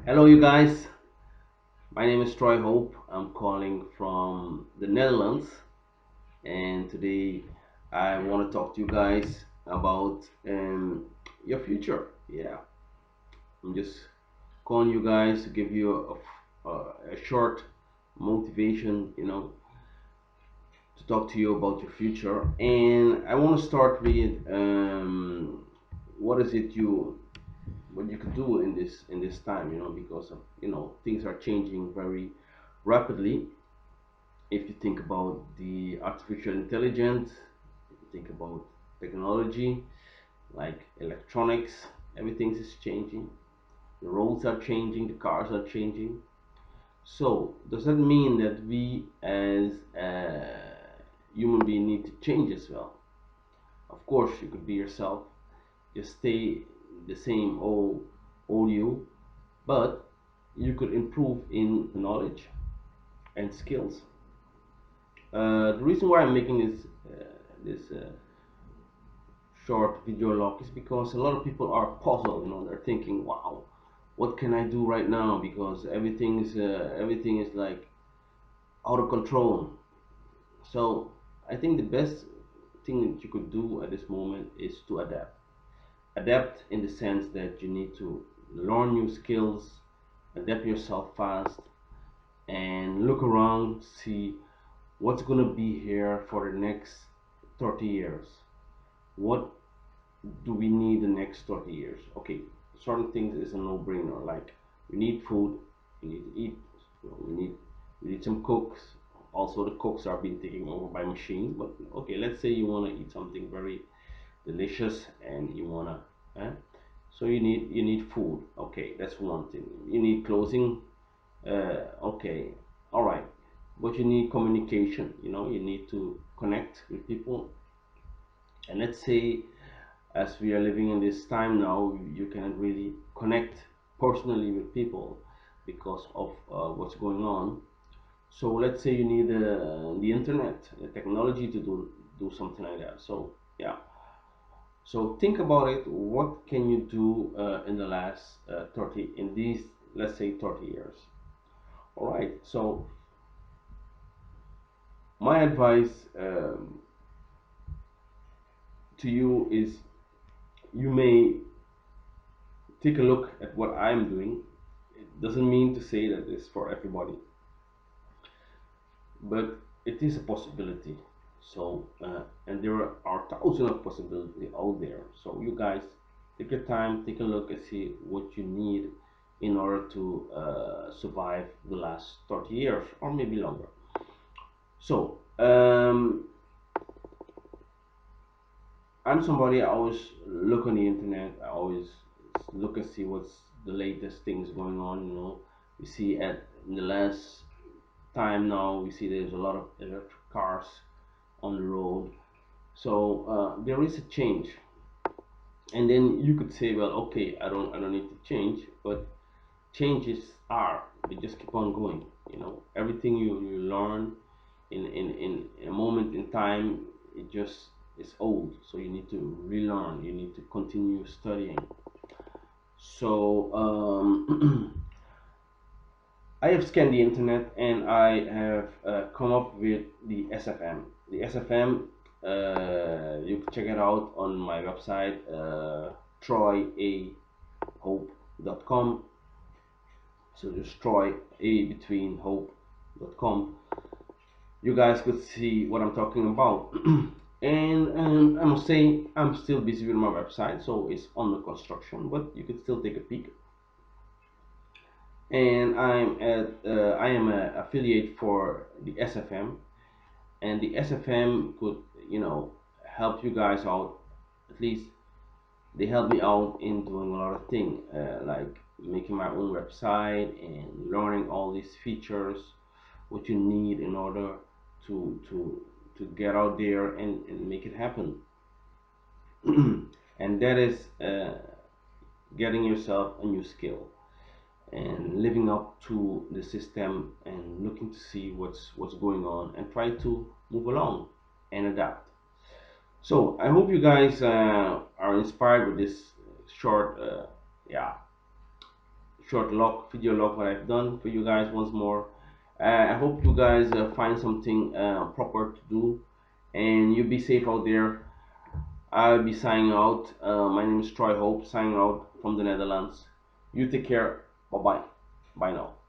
Hello, you guys. My name is Troy Hope. I'm calling from the Netherlands, and today I want to talk to you guys about your future. Yeah, I'm just calling you guys to give you a short motivation, to talk to you about your future. And I want to start with what is it what you could do in this time, because of things are changing very rapidly. If you think about the artificial intelligence, if you think about technology like electronics, everything is changing. The roads are changing, the cars are changing. So does that mean that we as human being need to change as well? Of course, you could be yourself, just stay the same old you, but you could improve in knowledge and skills. The reason why I'm making this short video log is because a lot of people are puzzled. They're thinking, "Wow, what can I do right now?" Because everything is like out of control. So I think the best thing that you could do at this moment is to adapt. Adapt in the sense that you need to learn new skills, adapt yourself fast, and look around, see what's going to be here for the next 30 years. What do we need the next 30 years? Okay, certain things is a no-brainer. Like we need food, we need to eat, so we need some cooks. Also, the cooks are being taken over by machines. But okay, let's say you want to eat something very delicious and you wanna, eh? So you need food. Okay, that's one thing. You need clothing. Okay, all right. But you need communication. You need to connect with people. And let's say, as we are living in this time now, you cannot really connect personally with people because of what's going on. So let's say you need the internet, the technology to do something like that. So yeah. So think about it. What can you do in the last 30, in these, let's say 30 years? All right. So my advice to you is you may take a look at what I'm doing. It doesn't mean to say that it's for everybody, but it is a possibility. So, and there are thousands of possibilities out there. So, you guys take your time, take a look and see what you need in order to survive the last 30 years or maybe longer. So, I'm somebody, I always look on the internet, I always look and see what's the latest things going on. We see in the last time now, we see there's a lot of electric cars on the road. So there is a change, and then you could say, well, okay, I don't need to change, but changes are, they just keep on going. Everything you learn in a moment in time, it just is old, so you need to relearn, you need to continue studying. So I have scanned the internet and I have come up with the SFM. The SFM, you can check it out on my website, troyahope.com. So just Troy A between hope.com. You guys could see what I'm talking about. And I must say, I'm still busy with my website, so it's under construction, but you can still take a peek. And I am an affiliate for the SFM, and the SFM could help you guys out. At least they help me out in doing a lot of things, like making my own website and learning all these features, what you need in order to get out there and make it happen. And that is getting yourself a new skill and living up to the system and looking to see what's going on and try to move along and adapt. So I hope you guys are inspired with this short, yeah, short log, video log, what I've done for you guys once more. I hope you guys find something proper to do, and you be safe out there. I'll be signing out. My name is Troy Hope, signing out from the Netherlands. You take care. Bye bye. Bye now.